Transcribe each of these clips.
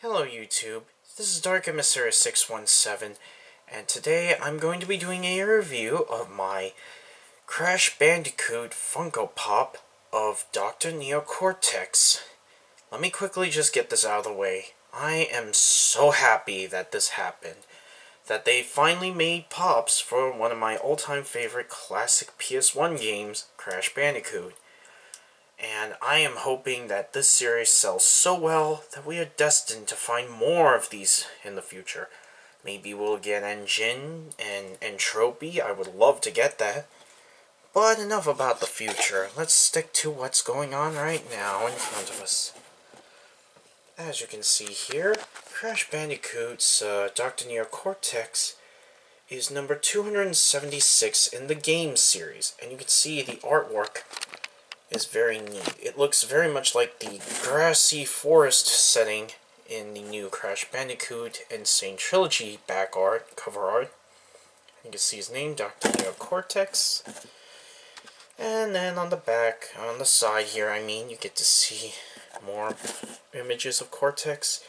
Hello YouTube, this is Dark Emissary 617, and today I'm going to be doing a review of my Crash Bandicoot Funko Pop of Dr. Neo Cortex. Let me quickly just get this out of the way. I am so happy that this happened. That they finally made pops for one of my all-time favorite classic PS1 games, Crash Bandicoot. And I am hoping that this series sells so well that we are destined to find more of these in the future. Maybe we'll get Engine and Entropy. I would love to get that. But enough about the future. Let's stick to what's going on right now in front of us. As you can see here, Crash Bandicoot's Dr. Neo Cortex is number 276 in the game series. And you can see the artwork is very neat. It looks very much like the grassy forest setting in the new Crash Bandicoot Insane Trilogy cover art. You can see his name, Dr. Neo Cortex. And then on the back, on the side here, you get to see more images of Cortex.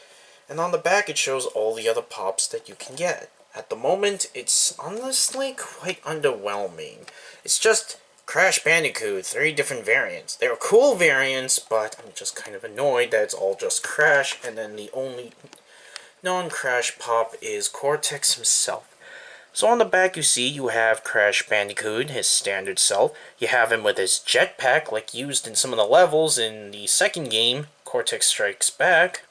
And on the back it shows all the other pops that you can get. At the moment, it's honestly quite underwhelming. It's just Crash Bandicoot, 3 different variants. They're cool variants, but I'm just kind of annoyed that it's all just Crash, and then the only non-Crash pop is Cortex himself. So on the back you have Crash Bandicoot, his standard self. You have him with his jetpack, like used in some of the levels in the second game, Cortex Strikes Back.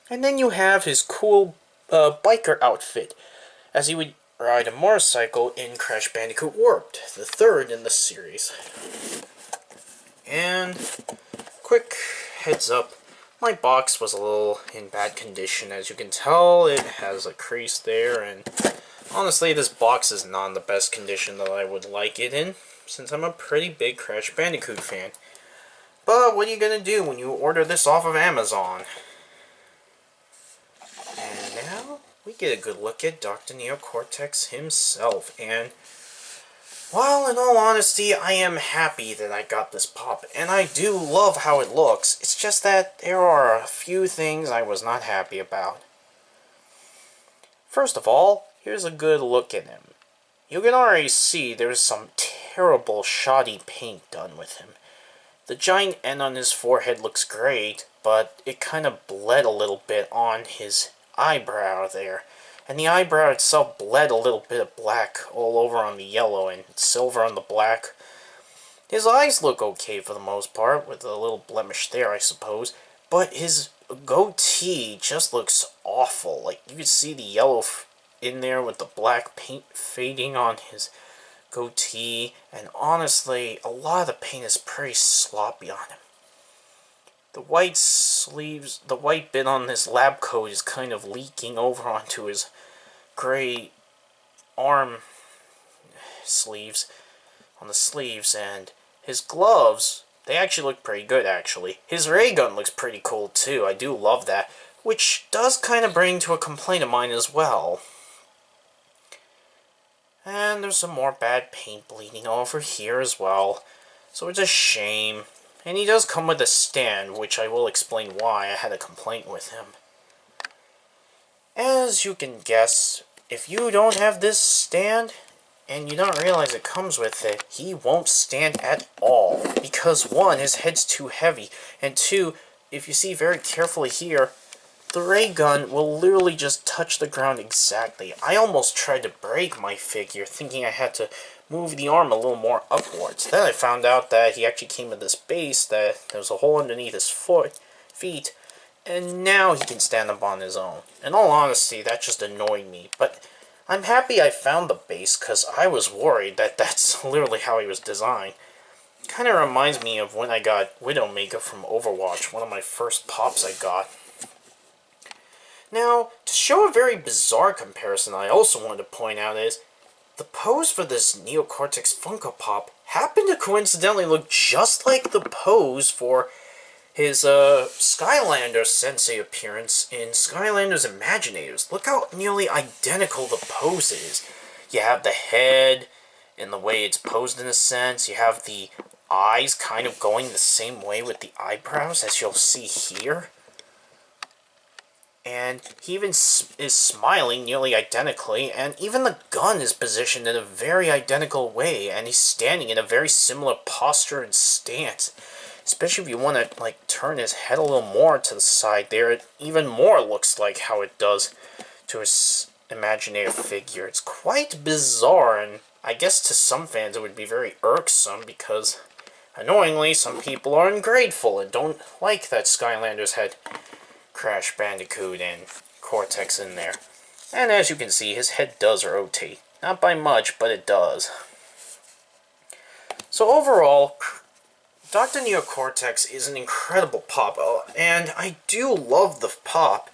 And then you have his cool biker outfit, as he would ride a motorcycle in Crash Bandicoot Warped, the 3rd in the series. And quick heads up, my box was a little in bad condition. As you can tell, it has a crease there, and honestly, this box is not in the best condition that I would like it in, since I'm a pretty big Crash Bandicoot fan. But what are you gonna do when you order this off of Amazon? And now we get a good look at Dr. Neo Cortex himself, and while in all honesty I am happy that I got this pop, and I do love how it looks, it's just that there are a few things I was not happy about. First of all, here's a good look at him. You can already see there's some terrible shoddy paint done with him. The giant N on his forehead looks great, but it kind of bled a little bit on his eyebrow there, and the eyebrow itself bled a little bit of black all over on the yellow and silver on the black. His eyes look okay for the most part, with a little blemish there, I suppose, but his goatee just looks awful. Like, you can see the yellow in there with the black paint fading on his goatee, and honestly, a lot of the paint is pretty sloppy on him. The white sleeves, the white bit on his lab coat is kind of leaking over onto his gray arm sleeves, on the sleeves, and his gloves, they actually look pretty good, actually. His ray gun looks pretty cool, too. I do love that, which does kind of bring to a complaint of mine as well. And there's some more bad paint bleeding over here as well, so it's a shame. And he does come with a stand, which I will explain why I had a complaint with him. As you can guess, if you don't have this stand, and you don't realize it comes with it, he won't stand at all. Because 1, his head's too heavy, and 2, if you see very carefully here, the ray gun will literally just touch the ground exactly. I almost tried to break my figure, thinking I had to move the arm a little more upwards. Then I found out that he actually came with this base, that there was a hole underneath his feet, and now he can stand up on his own. In all honesty, that just annoyed me, but I'm happy I found the base, because I was worried that that's literally how he was designed. Kind of reminds me of when I got Widowmaker from Overwatch, one of my first pops I got. Now, to show a very bizarre comparison I also wanted to point out is, the pose for this Neo Cortex Funko Pop happened to coincidentally look just like the pose for his Skylander Sensei appearance in Skylanders Imaginators. Look how nearly identical the pose is. You have the head and the way it's posed in a sense. You have the eyes kind of going the same way with the eyebrows, as you'll see here. And he even is smiling nearly identically, and even the gun is positioned in a very identical way, and he's standing in a very similar posture and stance. Especially if you want to, like, turn his head a little more to the side there, it even more looks like how it does to his imaginative figure. It's quite bizarre, and I guess to some fans it would be very irksome, because, annoyingly, some people are ungrateful and don't like that Skylanders had Crash Bandicoot and Cortex in there. And as you can see, his head does rotate. Not by much, but it does. So overall, Dr. Neo Cortex is an incredible pop, and I do love the pop.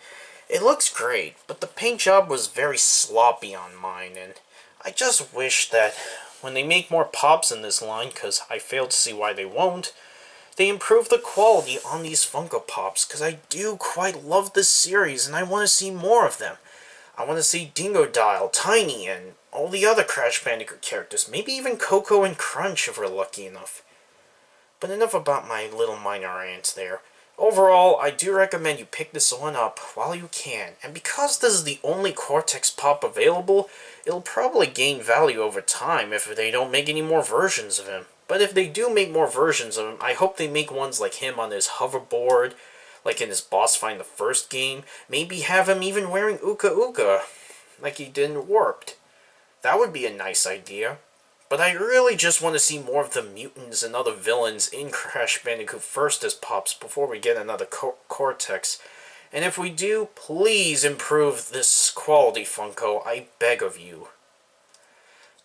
It looks great, but the paint job was very sloppy on mine, and I just wish that when they make more pops in this line, because I fail to see why they won't, they improve the quality on these Funko Pops, because I do quite love this series, and I want to see more of them. I want to see Dingodile, Tiny, and all the other Crash Bandicoot characters, maybe even Coco and Crunch if we're lucky enough. But enough about my little minor rant there. Overall, I do recommend you pick this one up while you can, and because this is the only Cortex Pop available, it'll probably gain value over time if they don't make any more versions of him. But if they do make more versions of him, I hope they make ones like him on his hoverboard, like in his boss fight in the first game. Maybe have him even wearing Uka Uka, like he did in Warped. That would be a nice idea. But I really just want to see more of the mutants and other villains in Crash Bandicoot first as pops before we get another Cortex. And if we do, please improve this quality, Funko. I beg of you.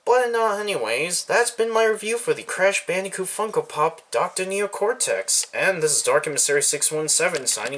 But anyways, that's been my review for the Crash Bandicoot Funko Pop Dr. Neo Cortex. And this is Dark and Mysterious 617 signing